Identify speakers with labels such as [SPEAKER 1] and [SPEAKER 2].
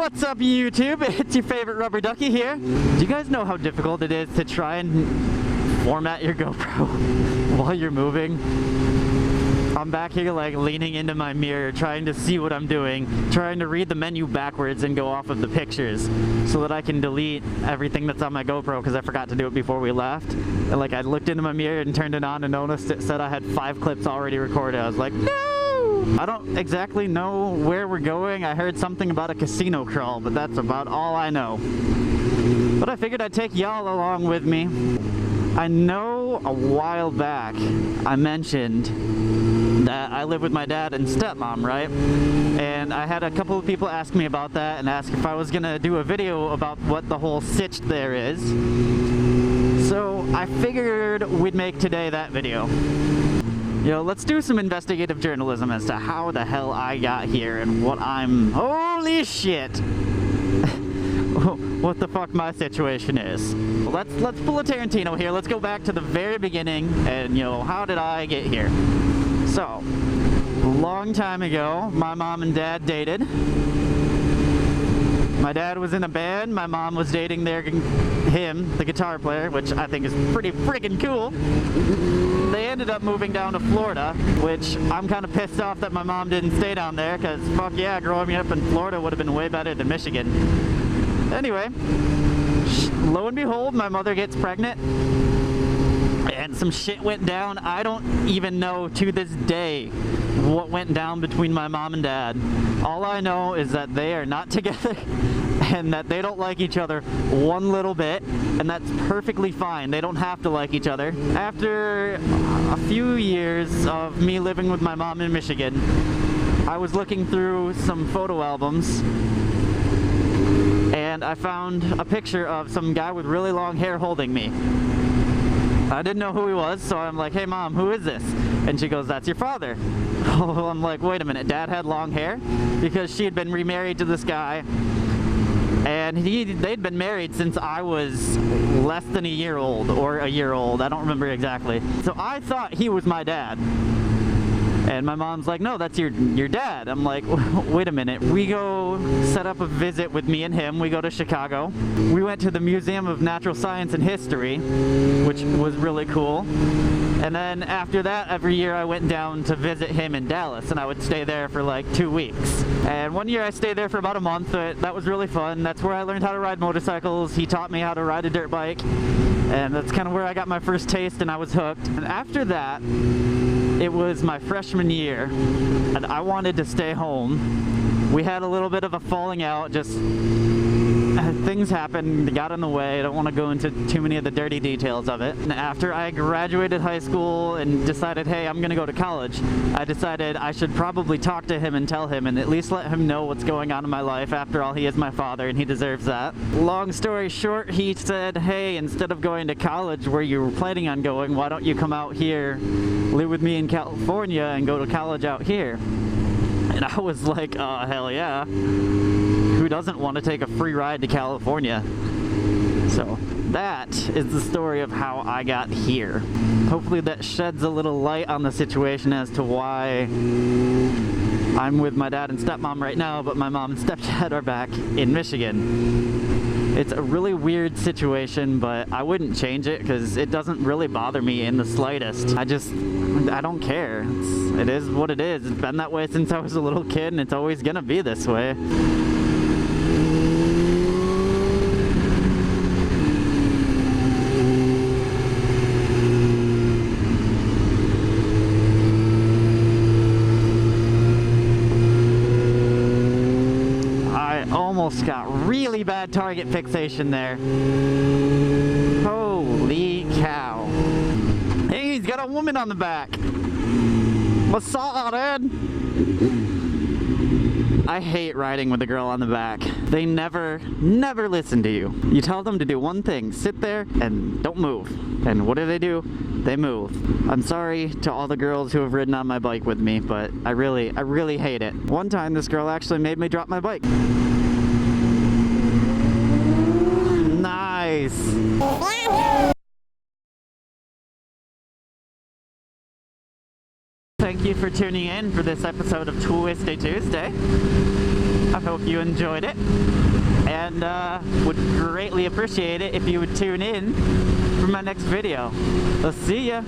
[SPEAKER 1] What's up, YouTube? It's your favorite rubber ducky here. Do you guys know how difficult it is to try and format your GoPro while you're moving? I'm back here like leaning into my mirror, trying to see what I'm doing, trying to read the menu backwards and go off of the pictures so that I can delete everything that's on my GoPro because I forgot to do it before we left. And like I looked into my mirror and turned it on and noticed it said I had 5 clips already recorded. I was like, no! I don't exactly know where we're going. I heard something about a casino crawl, but that's about all I know. But I figured I'd take y'all along with me. I know a while back I mentioned that I live with my dad and stepmom, right? And I had a couple of people ask me about that and ask if I was gonna do a video about what the whole sitch there is. So I figured we'd make today that video. You know, let's do some investigative journalism as to how the hell I got here and what I'm... Holy shit! What the fuck my situation is. Let's pull a Tarantino here. Let's go back to the very beginning and, you know, how did I get here? So, a long time ago, my mom and dad dated. My dad was in a band, my mom was dating him, the guitar player, which I think is pretty friggin' cool. They ended up moving down to Florida, which I'm kind of pissed off that my mom didn't stay down there, because fuck yeah, growing up in Florida would have been way better than Michigan. Anyway, lo and behold, my mother gets pregnant, and some shit went down. I don't even know to this day what went down between my mom and dad. All I know is that they are not together and that they don't like each other one little bit, and that's perfectly fine. They don't have to like each other. After a few years of me living with my mom in Michigan, I was looking through some photo albums and I found a picture of some guy with really long hair holding me. I didn't know who he was, so I'm like, hey mom, who is this? And she goes, that's your father. Oh, I'm like, wait a minute, dad had long hair? Because she had been remarried to this guy, and they'd been married since I was less than a year old, or a year old, I don't remember exactly. So I thought he was my dad. And my mom's like, no, that's your dad. I'm like, wait a minute. We go set up a visit with me and him. We go to Chicago. We went to the Museum of Natural Science and History, which was really cool. And then after that, every year I went down to visit him in Dallas, and I would stay there for like 2 weeks. And one year I stayed there for about a month. That was really fun. That's where I learned how to ride motorcycles. He taught me how to ride a dirt bike. And that's kind of where I got my first taste, and I was hooked. And after that, it was my freshman year, and I wanted to stay home. We had a little bit of a falling out, just things happened, got in the way. I don't want to go into too many of the dirty details of it. And after I graduated high school and decided, hey, I'm going to go to college, I decided I should probably talk to him and tell him and at least let him know what's going on in my life. After all, he is my father and he deserves that. Long story short, he said, hey, instead of going to college where you were planning on going, why don't you come out here, live with me in California and go to college out here? And I was like, hell yeah. Who doesn't want to take a free ride to California? So that is the story of how I got here. Hopefully that sheds a little light on the situation as to why I'm with my dad and stepmom right now, but my mom and stepdad are back in Michigan. It's a really weird situation, but I wouldn't change it because it doesn't really bother me in the slightest. I don't care. It is what it is. It's been that way since I was a little kid, and it's always gonna be this way. Almost got really bad target fixation there. Holy cow. Hey, he's got a woman on the back. What's up, dude? I hate riding with a girl on the back. They never listen to you. You tell them to do one thing, sit there and don't move. And what do? They move. I'm sorry to all the girls who have ridden on my bike with me, but I really hate it. One time this girl actually made me drop my bike. Nice. Thank you for tuning in for this episode of Twisty Tuesday. I hope you enjoyed it, and would greatly appreciate it if you would tune in for my next video. I'll see ya.